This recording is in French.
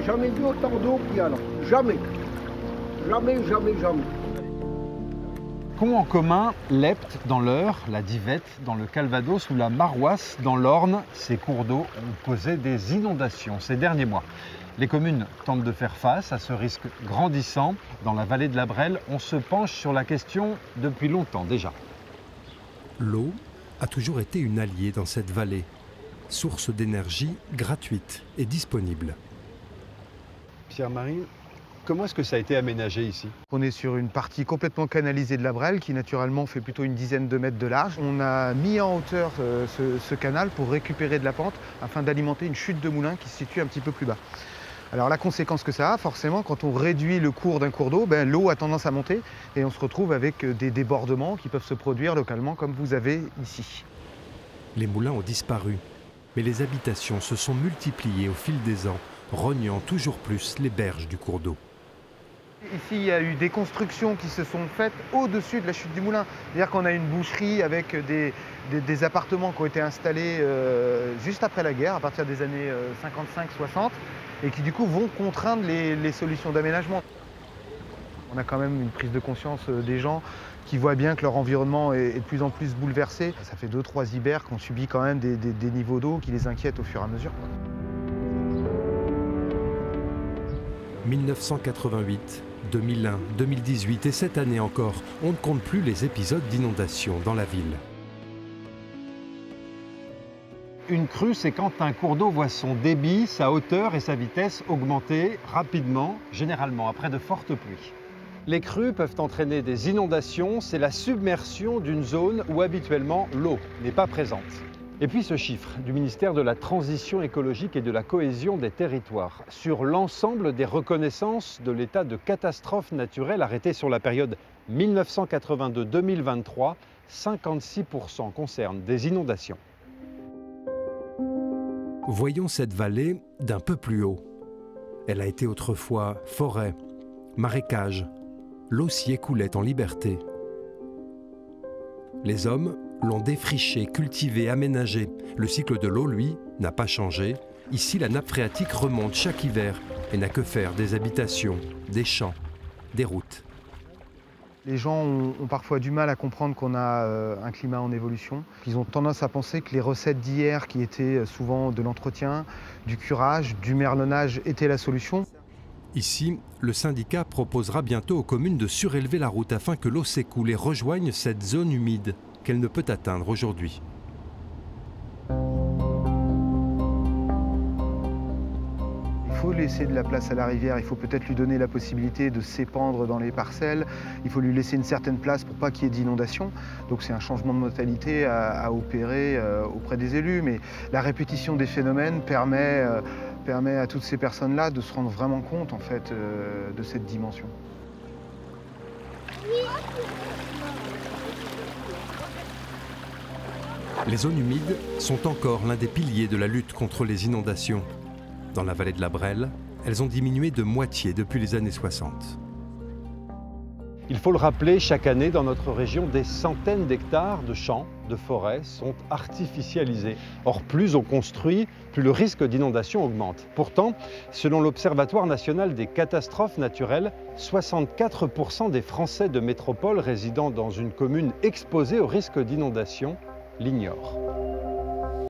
jamais vu autant d'eau qu'il y a là. Jamais. Jamais, jamais, jamais. Qu'ont en commun l'Epte dans l'Eure, la Divette dans le Calvados ou la Maroisse dans l'Orne? Ces cours d'eau ont causé des inondations ces derniers mois. Les communes tentent de faire face à ce risque grandissant. Dans la vallée de la Brelle, on se penche sur la question depuis longtemps déjà. L'eau a toujours été une alliée dans cette vallée, source d'énergie gratuite et disponible. Pierre-Marie, comment est-ce que ça a été aménagé ici? On est sur une partie complètement canalisée de la Brelle qui naturellement fait plutôt une dizaine de mètres de large. On a mis en hauteur ce canal pour récupérer de la pente afin d'alimenter une chute de moulin qui se situe un petit peu plus bas. Alors la conséquence que ça a, forcément, quand on réduit le cours d'un cours d'eau, l'eau a tendance à monter et on se retrouve avec des débordements qui peuvent se produire localement comme vous avez ici. Les moulins ont disparu, mais les habitations se sont multipliées au fil des ans, rognant toujours plus les berges du cours d'eau. Ici, il y a eu des constructions qui se sont faites au-dessus de la chute du moulin. C'est-à-dire qu'on a une boucherie avec des appartements qui ont été installés juste après la guerre, à partir des années 55-60, et qui du coup vont contraindre les solutions d'aménagement. On a quand même une prise de conscience des gens qui voient bien que leur environnement est de plus en plus bouleversé. Ça fait 2-3 hivers qu'on subit quand même des niveaux d'eau qui les inquiètent au fur et à mesure. 1988, 2001, 2018 et cette année encore, on ne compte plus les épisodes d'inondation dans la ville. Une crue, c'est quand un cours d'eau voit son débit, sa hauteur et sa vitesse augmenter rapidement, généralement après de fortes pluies. Les crues peuvent entraîner des inondations, c'est la submersion d'une zone où habituellement l'eau n'est pas présente. Et puis ce chiffre du ministère de la Transition écologique et de la cohésion des territoires. Sur l'ensemble des reconnaissances de l'état de catastrophe naturelle arrêtées sur la période 1982-2023, 56% concernent des inondations. Voyons cette vallée d'un peu plus haut. Elle a été autrefois forêt, marécage. L'eau s'y écoulait en liberté. Les hommes l'ont défriché, cultivé, aménagé. Le cycle de l'eau, lui, n'a pas changé. Ici, la nappe phréatique remonte chaque hiver et n'a que faire des habitations, des champs, des routes. Les gens ont parfois du mal à comprendre qu'on a un climat en évolution. Ils ont tendance à penser que les recettes d'hier, qui étaient souvent de l'entretien, du curage, du merlonnage, étaient la solution. Ici, le syndicat proposera bientôt aux communes de surélever la route afin que l'eau s'écoule et rejoigne cette zone humide qu'elle ne peut atteindre aujourd'hui. Il faut laisser de la place à la rivière, il faut peut-être lui donner la possibilité de s'épandre dans les parcelles, il faut lui laisser une certaine place pour pas qu'il y ait d'inondation. Donc c'est un changement de modalité à opérer auprès des élus, mais la répétition des phénomènes permet à toutes ces personnes-là de se rendre vraiment compte en fait, de cette dimension. Les zones humides sont encore l'un des piliers de la lutte contre les inondations. Dans la vallée de la Brelle, elles ont diminué de moitié depuis les années 60. Il faut le rappeler, chaque année dans notre région, des centaines d'hectares de champs, de forêts sont artificialisés. Or, plus on construit, plus le risque d'inondation augmente. Pourtant, selon l'Observatoire national des catastrophes naturelles, 64% des Français de métropole résidant dans une commune exposée au risque d'inondation l'ignorent.